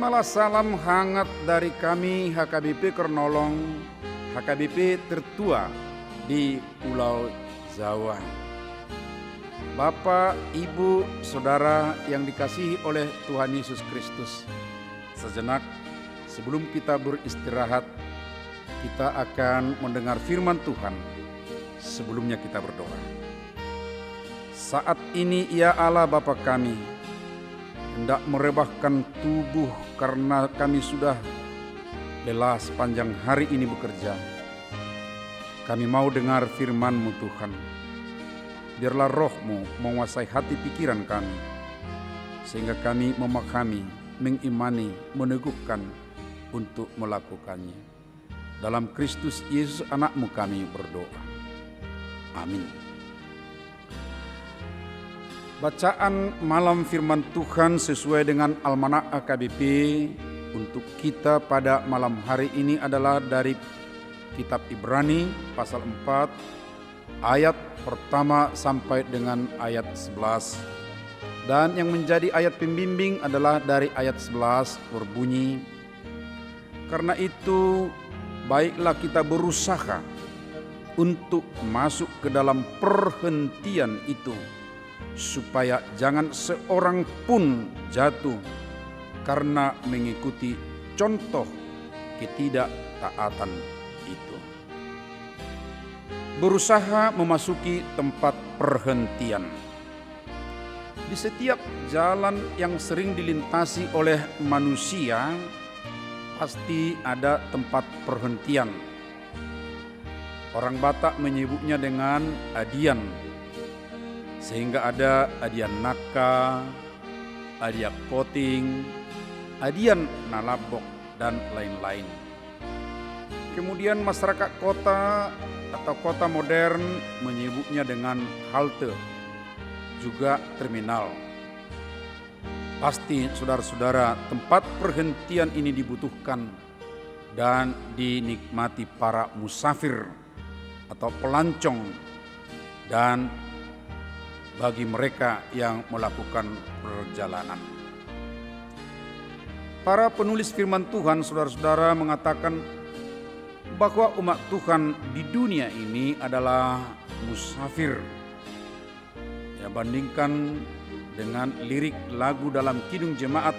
Terimalah salam hangat dari kami HKBP Kernolong, HKBP tertua di Pulau Jawa. Bapak, Ibu, Saudara yang dikasihi oleh Tuhan Yesus Kristus, sejenak sebelum kita beristirahat, kita akan mendengar firman Tuhan. Sebelumnya kita berdoa. Saat ini ya Allah Bapa kami, hendak merebahkan tubuh karena kami sudah lelah sepanjang hari ini bekerja. Kami mau dengar firman-Mu Tuhan. Biarlah roh-Mu menguasai hati pikiran kami, sehingga kami memahami, mengimani, meneguhkan untuk melakukannya. Dalam Kristus Yesus anak-Mu kami berdoa. Amin. Bacaan malam firman Tuhan sesuai dengan Almanak HKBP untuk kita pada malam hari ini adalah dari kitab Ibrani pasal 4 ayat pertama sampai dengan ayat 11. Dan yang menjadi ayat pembimbing adalah dari ayat 11 berbunyi, karena itu baiklah kita berusaha untuk masuk ke dalam perhentian itu, supaya jangan seorang pun jatuh karena mengikuti contoh ketidaktaatan itu. Berusaha memasuki tempat perhentian. Di setiap jalan yang sering dilintasi oleh manusia, pasti ada tempat perhentian. Orang Batak menyebutnya dengan adian. Sehingga ada adian naka, adian koting, adian nalabok, dan lain-lain. Kemudian masyarakat kota atau kota modern menyebutnya dengan halte, juga terminal. Pasti saudara-saudara, tempat perhentian ini dibutuhkan dan dinikmati para musafir atau pelancong dan bagi mereka yang melakukan perjalanan. Para penulis firman Tuhan, saudara-saudara, mengatakan bahwa umat Tuhan di dunia ini adalah musafir. Ya, bandingkan dengan lirik lagu dalam Kidung Jemaat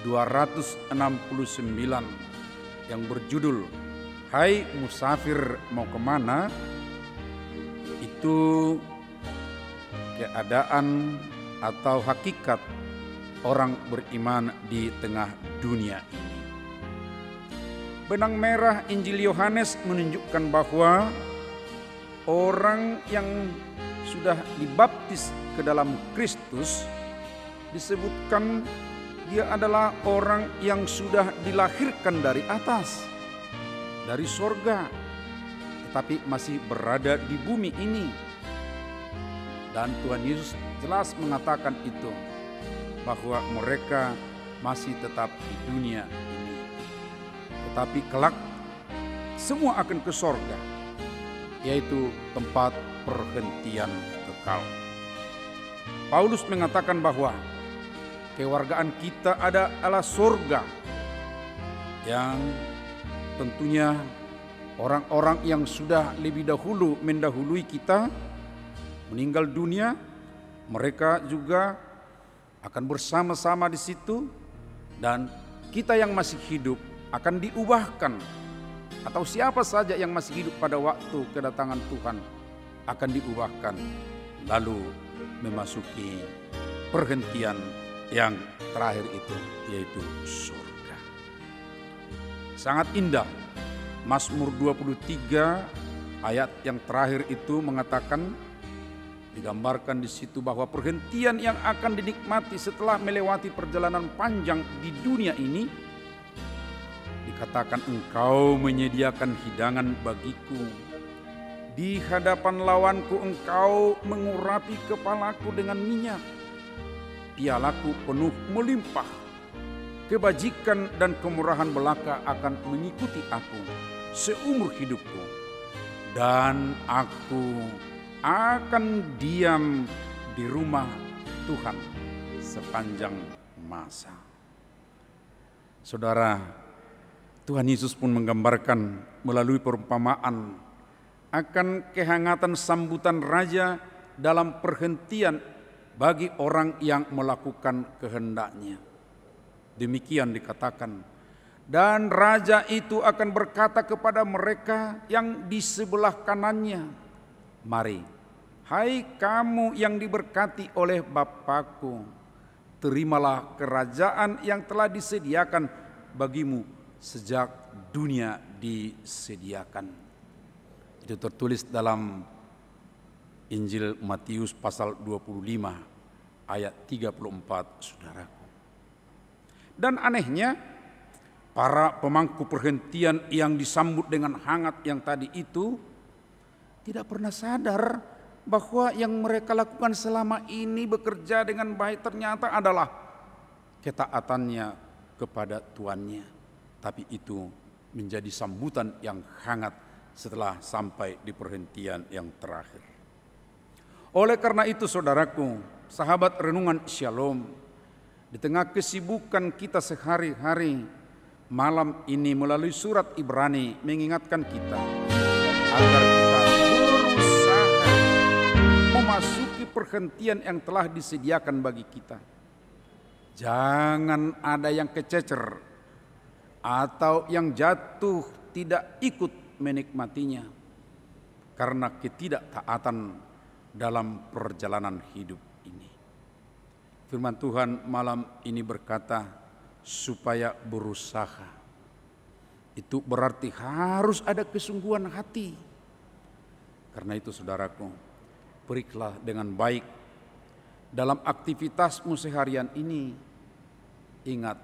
269 yang berjudul Hai Musafir Mau Kemana, itu keadaan atau hakikat orang beriman di tengah dunia ini. Benang merah Injil Yohanes menunjukkan bahwa orang yang sudah dibaptis ke dalam Kristus disebutkan dia adalah orang yang sudah dilahirkan dari atas, dari sorga, tetapi masih berada di bumi ini. Dan Tuhan Yesus jelas mengatakan itu, bahwa mereka masih tetap di dunia ini. Tetapi kelak semua akan ke sorga, yaitu tempat perhentian kekal. Paulus mengatakan bahwa kewargaan kita adalah sorga, yang tentunya orang-orang yang sudah lebih dahulu mendahului kita meninggal dunia, mereka juga akan bersama-sama di situ, dan kita yang masih hidup akan diubahkan, atau siapa saja yang masih hidup pada waktu kedatangan Tuhan akan diubahkan lalu memasuki perhentian yang terakhir itu, yaitu surga. Sangat indah. Mazmur 23 ayat yang terakhir itu mengatakan, digambarkan di situ bahwa perhentian yang akan dinikmati setelah melewati perjalanan panjang di dunia ini, dikatakan Engkau menyediakan hidangan bagiku. Di hadapan lawanku Engkau mengurapi kepalaku dengan minyak. Pialaku penuh melimpah. Kebajikan dan kemurahan belaka akan mengikuti aku seumur hidupku. Dan aku akan diam di rumah Tuhan sepanjang masa. Saudara, Tuhan Yesus pun menggambarkan melalui perumpamaan akan kehangatan sambutan raja dalam perhentian bagi orang yang melakukan kehendaknya. Demikian dikatakan, dan raja itu akan berkata kepada mereka yang di sebelah kanannya, "Mari, hai kamu yang diberkati oleh Bapakku, terimalah kerajaan yang telah disediakan bagimu sejak dunia disediakan." Itu tertulis dalam Injil Matius pasal 25 ayat 34, saudaraku. Dan anehnya, para pemangku perhentian yang disambut dengan hangat yang tadi itu tidak pernah sadar bahwa yang mereka lakukan selama ini bekerja dengan baik ternyata adalah ketaatannya kepada tuannya. Tapi itu menjadi sambutan yang hangat setelah sampai di perhentian yang terakhir. Oleh karena itu saudaraku, sahabat renungan Shalom, di tengah kesibukan kita sehari-hari, malam ini melalui surat Ibrani mengingatkan kita agar kita berusaha memasuki perhentian yang telah disediakan bagi kita. Jangan ada yang kececer atau yang jatuh tidak ikut menikmatinya karena ketidaktaatan dalam perjalanan hidup ini. Firman Tuhan malam ini berkata, supaya berusaha. Itu berarti harus ada kesungguhan hati. Karena itu saudaraku, periklah dengan baik dalam aktivitasmu seharian ini. Ingat,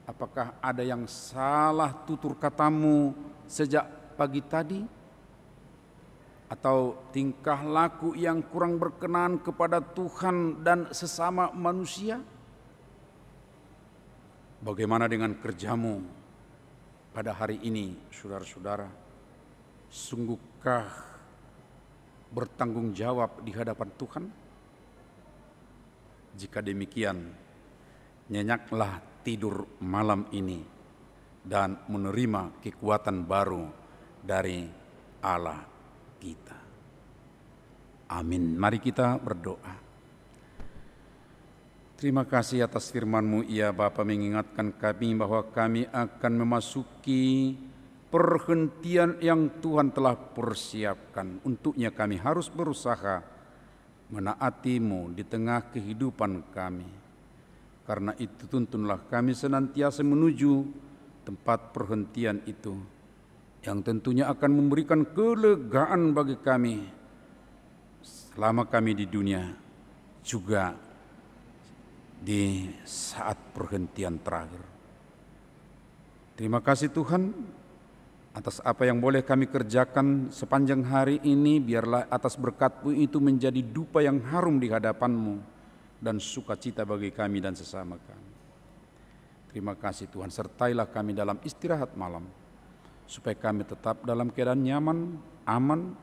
apakah ada yang salah tutur katamu sejak pagi tadi? Atau tingkah laku yang kurang berkenan kepada Tuhan dan sesama manusia? Bagaimana dengan kerjamu pada hari ini, saudara-saudara? Sungguhkah bertanggung jawab di hadapan Tuhan? Jika demikian, nyenyaklah tidur malam ini dan menerima kekuatan baru dari Allah kita. Amin. Mari kita berdoa. Terima kasih atas firman-Mu ya Bapa, mengingatkan kami bahwa kami akan memasuki perhentian yang Tuhan telah persiapkan. Untuknya kami harus berusaha menaati-Mu di tengah kehidupan kami. Karena itu tuntunlah kami senantiasa menuju tempat perhentian itu, yang tentunya akan memberikan kelegaan bagi kami selama kami di dunia, juga di saat perhentian terakhir. Terima kasih Tuhan atas apa yang boleh kami kerjakan sepanjang hari ini. Biarlah atas berkat-Mu itu menjadi dupa yang harum di hadapan-Mu dan sukacita bagi kami dan sesama kami. Terima kasih Tuhan, sertailah kami dalam istirahat malam, supaya kami tetap dalam keadaan nyaman, aman,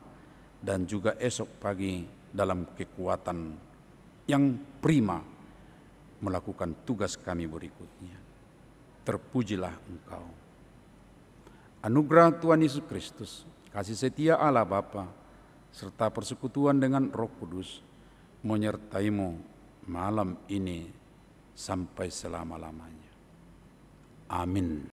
dan juga esok pagi dalam kekuatan yang prima melakukan tugas kami berikutnya. Terpujilah Engkau. Anugerah Tuhan Yesus Kristus, kasih setia Allah Bapa, serta persekutuan dengan Roh Kudus menyertai-Mu malam ini sampai selama-lamanya. Amin.